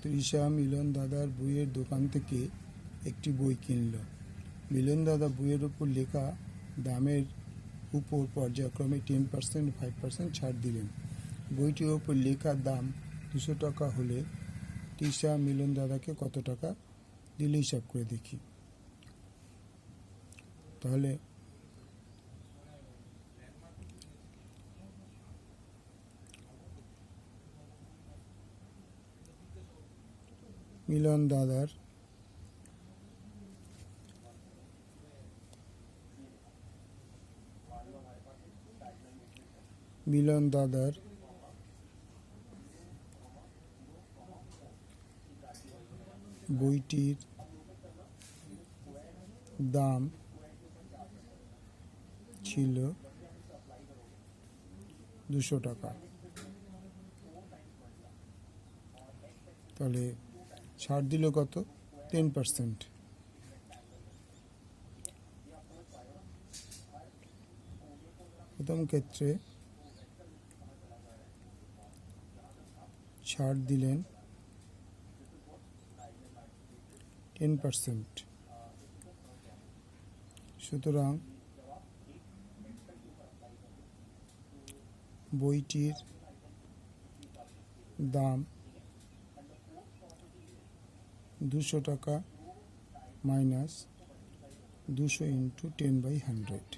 তৃষা মিলন দাদার বইয়ের দোকান থেকে একটি বই কিনল। মিলন দাদা বইয়ের ওপর লেখা দামের উপর পর্যায়ক্রমে 10%, 5% ছাড় দিলেন। বইটির ওপর লেখা দাম 200 টাকা হলে তৃষা মিলন দাদাকে কত টাকা দিল হিসাব করে দেখি। তাহলে মিলন দাদার বইটির দাম ছিল 200 টাকা। তাহলে ছাড় দিল কত? 10%। প্রথম ক্ষেত্রে ছাড় দিলেন 10%। সুতরাং বইটির দাম 200 টাকা মাইনাস 200 × 10/100,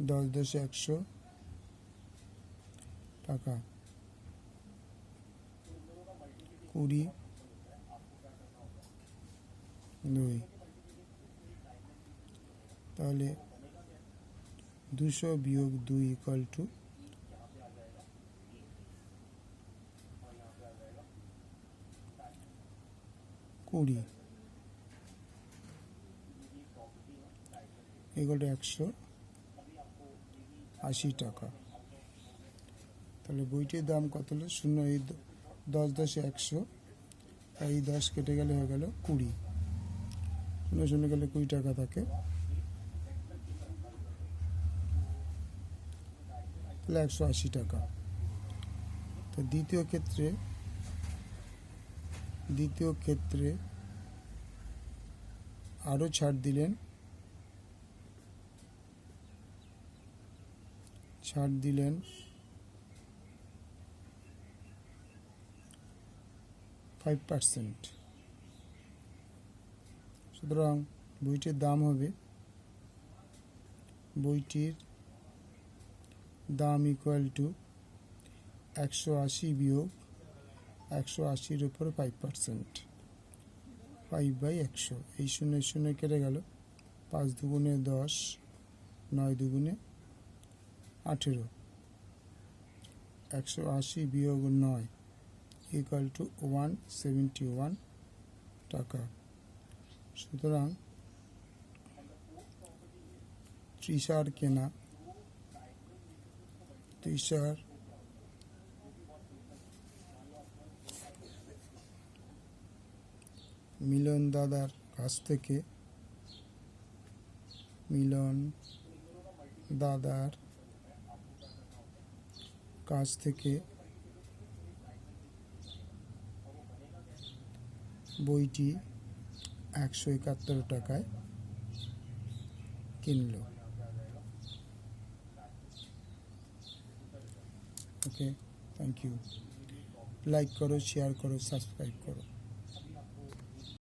10 × 100 টাকা, 20 2। তাহলে 200 - 2 = 20, এগুলো 180 টাকা। তাহলে বইটির দাম কত হলো? 0, এই 10 × 100, এই 10 কেটে গেলে হয়ে গেল 20, 0 0 গেলে 20 টাকা থাকে, তাহলে 180 টাকা। তো দ্বিতীয় ক্ষেত্রে আরও ছাড় দিলেন, 5%। সুতরাং বইটির দাম হবে, বইটির দাম ইকুয়াল টু 180 - 180-র উপরে 5%, 5/100। এই 0 0 কেটে গেল, 5 দুগুণে 10, 9 দুগুণে 18, 180 - 9 ইকুয়াল টু 171 টাকা। সুতরাং তৃষার মিলন দাদার কাছ থেকে বইটি 171 টাকায় কিনল। ওকে, থ্যাংক ইউ। লাইক করো, শেয়ার করো, সাবস্ক্রাইব করো।